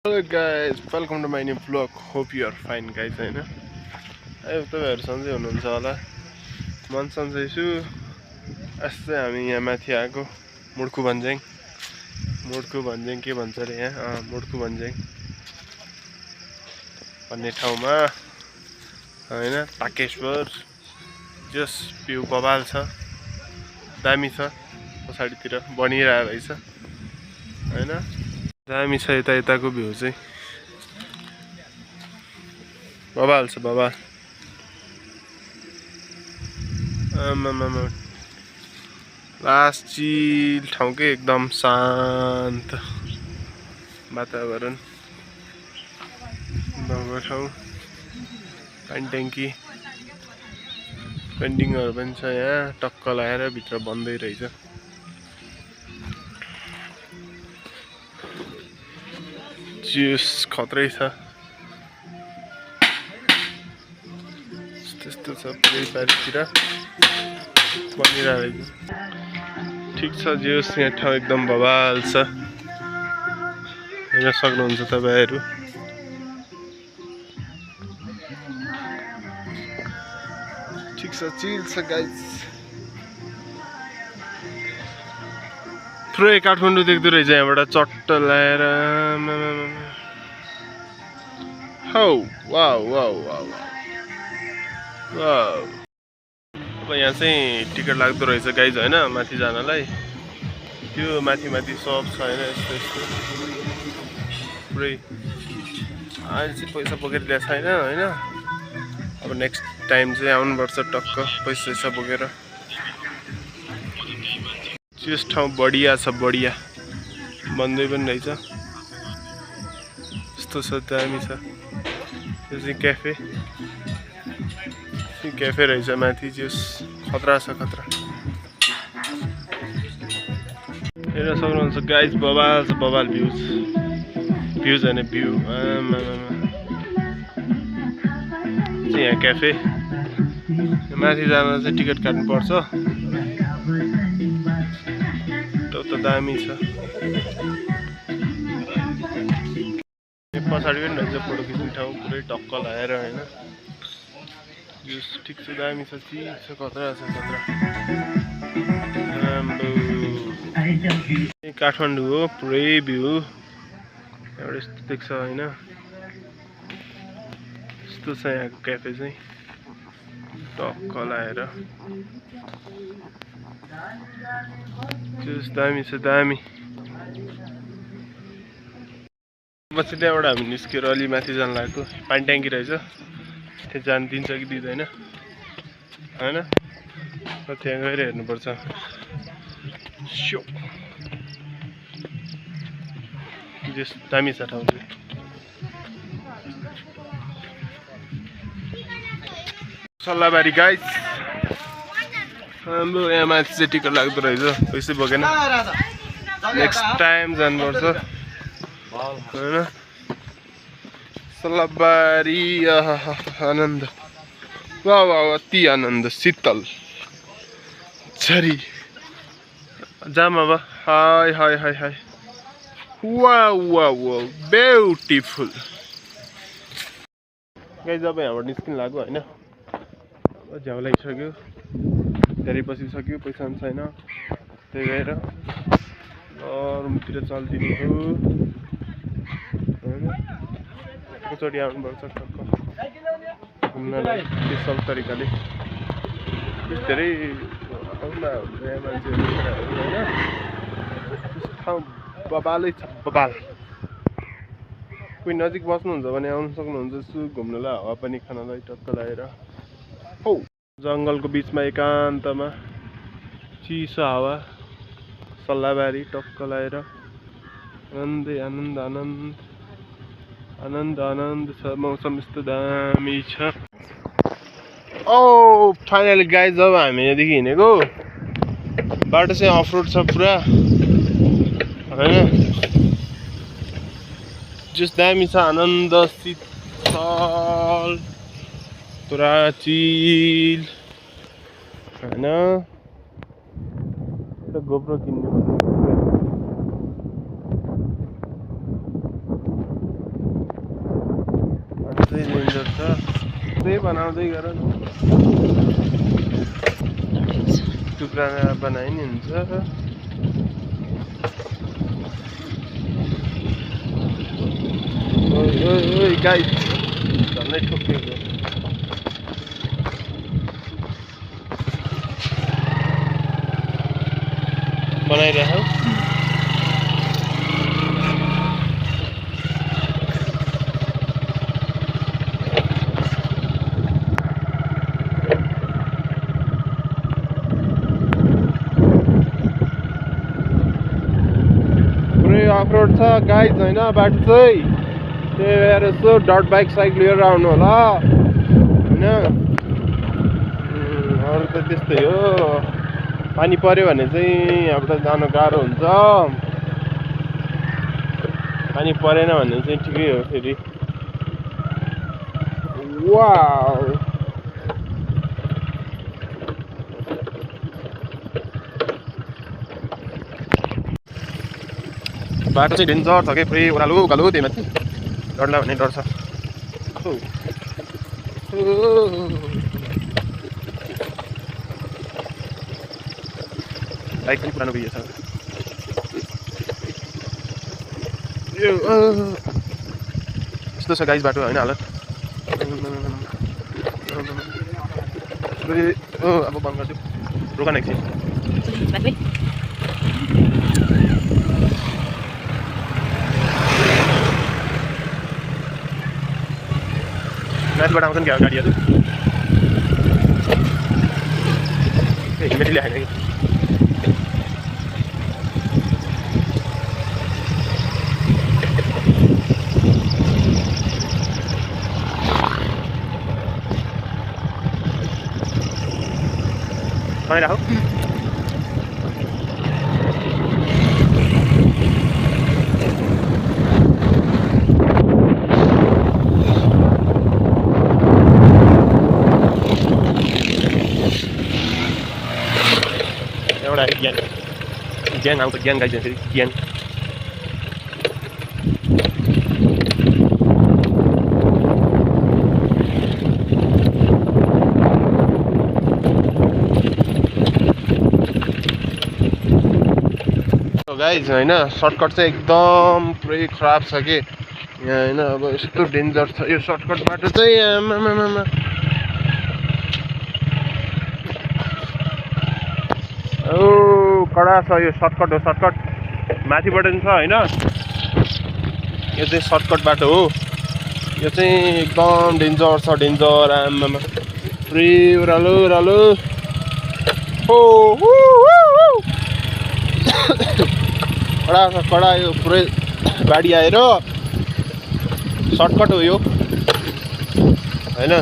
Hello guys, welcome to my new vlog. Hope you are fine guys, हैन अब तपाईहरु सन्चै हुनुहुन्छ होला। मन सन्चै छु। अस्ति हामी यहाँ माथि आएको मुड्कु भन्ज्याङ के भन्छ रे यहाँ मुड्कु भन्ज्याङ भन्ने ठाउँमा हैन ताकेश्वर जस भ्यू बबाल छ, दामी छ। पछाडीतिर बनिरहेको रहेछ हैन, दामी छ। यताको भ्यू चाहिँ बबाल छ, बबाल। लास्ट चिल ठाउँ के एकदम शान्त वातावरण भएको ठाउँ। पानी ट्याङ्की पेन्टिङहरु पनि छ यहाँ, टक्क लगाएर भित्र बन्दै रहेछ। ज्यूस खत्रै छ। त्यस्तो छ पुरै पारितिर बनिरहेको रहेछ। ठिक छ ज्यूस, यहाँ ठाउँ एकदम बबाल छ, हेर्न सक्नुहुन्छ तपाईहरु। ठिक छ, चिल छ गाइस। पुरै काठमाडौँ देख्दो रहेछ यहाँबाट चट्ट लगाएर। हौ वाउ वाउ वाउ वाउ। अब यहाँ चाहिँ टिकट लाग्दो रहेछ गाइज हैन, माथि जानलाई। त्यो माथि सब छ हैन, यस्तो पुरै। अहिले चाहिँ पैसा बोकेर ल्याएको छैन हैन। अब नेक्स्ट टाइम चाहिँ आउनुपर्छ टक्क पैसा बोकेर। यस ठाउँ बढिया छ, बढिया बन्दै पनि रहेछ। यस्तो छ, दामी छ। यो चाहिँ क्याफे रहेछ माथि। जस खतरा छ, खतरा। हेर्न सक्नुहुन्छ गाइज, बबाल छ, बबाल भ्यूज हैन, भ्यू। यहाँ क्याफे माथि जान चाहिँ टिकट काट्नु पर्छ। त दामी छ। पछाडि पनि रहेछ फोटो खिच्ने ठाउँ, पुरै टक्क लगाएर हैन। यो ठिक छ, दामी छ, चिज छ, खतरा छ, खतरा। काठमाडौँ हो, पुरै भ्यू एउटा यस्तो देख्छ हैन। यस्तो छ यहाँको क्याफे चाहिँ, टक्क लगाएर। जुस दामी छ, दामी। पछि त्यहाँबाट हामी निस्केर अलि माथि जान लागेको। पानी ट्याङ्की रहेछ, त्यहाँ जान दिन्छ कि दिँदैन हैन। त्यहाँ गएर हेर्नुपर्छ। जस दामी छ ठाउँ चाहिँ। सल्लाहबारी गाइज। हाम्रो यहाँ माथि चाहिँ टिकट लाग्दो रहेछ, पैसै बोकेन। नेक्स्ट टाइम जानुपर्छ हैन। सल्लाहबारी आनन्द, वाह वाह, अति आनन्द, शीतल झरी जाम। अब हाय हाय हाय हाय, वाह वाह वाह, ब्युटिफुल गाइज। अब यहाँबाट निस्किन लाग्यो हैन। अब झ्याउ लागिसक्यो, धेरै बसिसक्यो, पैसा पनि छैन। त्यही भएर रुमतिर चल्दिनु हो हैन। एकचोटि आउनुपर्छ टक्क घुम्नलाई स्पेसल तरिकाले। धेरै ठाउँमा हुन्छ यहाँ मान्छेहरू हैन। ठाउँ बबालै छ, बबाल। कोही नजिक बस्नुहुन्छ भने आउनु सक्नुहुन्छ यसो घुम्नलाई, हावा पनि खानलाई टक्क लगाएर। हौ जङ्गलको बिचमा एकान्तमा चिसो हावा, सल्लाहबारी टक्क लगाएर। आनन्दै आनन्द, आनन्द आनन्द आनन्द छ। मौसम यस्तो दामी छ। ओ फाइनली गाइज, अब हामी यहाँदेखि हिँडेको बाटो चाहिँ अफ रोड छ पुरा हैन। जस दामी छ, आनन्द, शीतल, पुरा चिल हैन। गोप्रो किन्नु डेन्जर छ त्यही बनाउँदै गर न टुक्रा बनाइ नि हुन्छ ओइ गाइस झन्डै ठोकिएको बनाइरहेको अफरोड छ गाइस होइन बाटो चाहिँ त्यही भएर यसो डट बाइक साइक लिएर आउनु होला होइन अरू त त्यस्तै हो पानी पर्यो भने चाहिँ यहाँबाट जानु गाह्रो हुन्छ पानी परेन भने चाहिँ ठिकै हो फेरि वाउ बाटो चाहिँ डेन्जर छ कि पुरै ओह्रालो उकालो त्यही माथि डरला भन्ने डर छ बाइक पनि पुरानो बिहे छ यस्तो छ गाइस बाटो होइन हालत अब बन्द गर्छु रोका न एकछिन माथिबाट आउँछ नि क्या गाडीहरू हेलमेट ल्याएन कि राखौ एउटा ज्ञान आउँछ ज्ञान गाइदिन्छ फेरि ज्ञान गाइज होइन सर्टकट चाहिँ एकदम पुरै खराब छ कि यहाँ होइन अब यस्तो डेन्जर छ यो सर्टकट बाटो चाहिँ आमामामा ओ कडा छ यो सर्टकट हो सर्टकट माथिबाट पनि छ होइन यो चाहिँ सर्टकट बाटो हो यो चाहिँ एकदम डेन्जर छ डेन्जर आमामा पुरै ओह्रालो ओह्रालो हो कडा छ कडा यो पुरै गाडी आएर सर्टकट हो यो होइन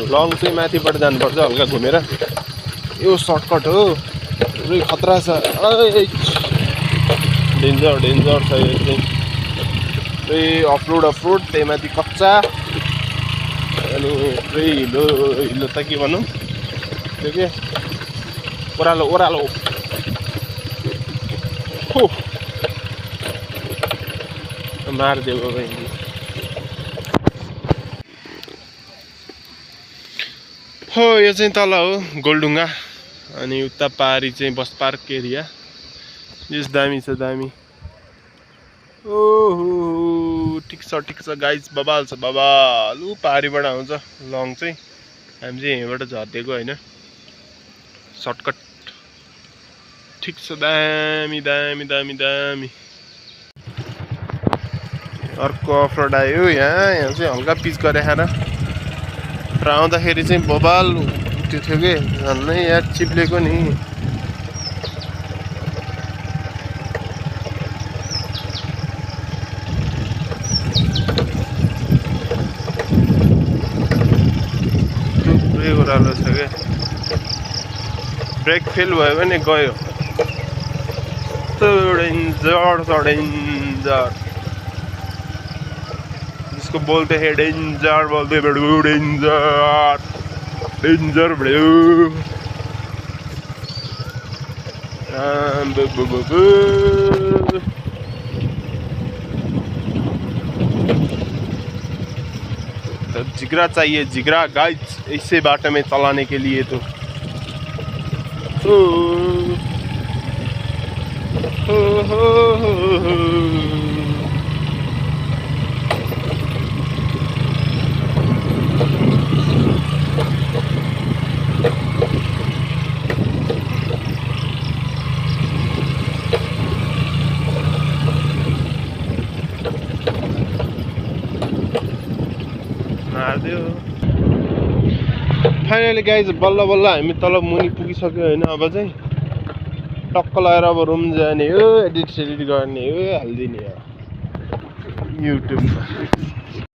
लङ चाहिँ माथिबाट जानुपर्छ हल्का घुमेर यो सर्टकट हो पुरै खतरा छ डेन्जर डेन्जर छ यो चाहिँ पुरै अफरोड त्यही माथि कच्चा अनि पुरै हिलो हिलो त के भनौँ त्यो के ओह्रालो ओह्रालो हो मारिदियो बहिनी हो यो चाहिँ तल हो गोलढुङ्गा अनि उता पारी चाहिँ बस पार्क एरिया यस दामी छ दामी ओहो ठिक छ गाइज बबाल छ बबाल ऊ पारीबाट आउँछ लङ चाहिँ हामी चाहिँ यहीँबाट झर्दिएको होइन सर्टकट ठिक छ दामी दामी दामी दामी अर्को अफरोड आयो यहाँ चाहिँ हल्का पिच गरे खाएर र आउँदाखेरि चाहिँ बबाल त्यो थियो कि झन्नै यहाँ चिप्लेको नि थुप्रै ओह्रालो छ क्या ब्रेक फेल भयो भने गयो डेन्जर जिसको बोलते हैं डेंजर बोलते बड़ू डेंजर बड़ू जिगरा चाहिए, जिगरा गाइस, ऐसे बाटे में चलाने के लिए तो फाइनली गाइज बल्ल बल्ल हामी तल मुनि पुगिसक्यो होइन। अब चाहिँ टक्क लगाएर अब रुम जाने हो, एडिट सेडिट गर्ने हो, हालिदिने हो युट्युबमा।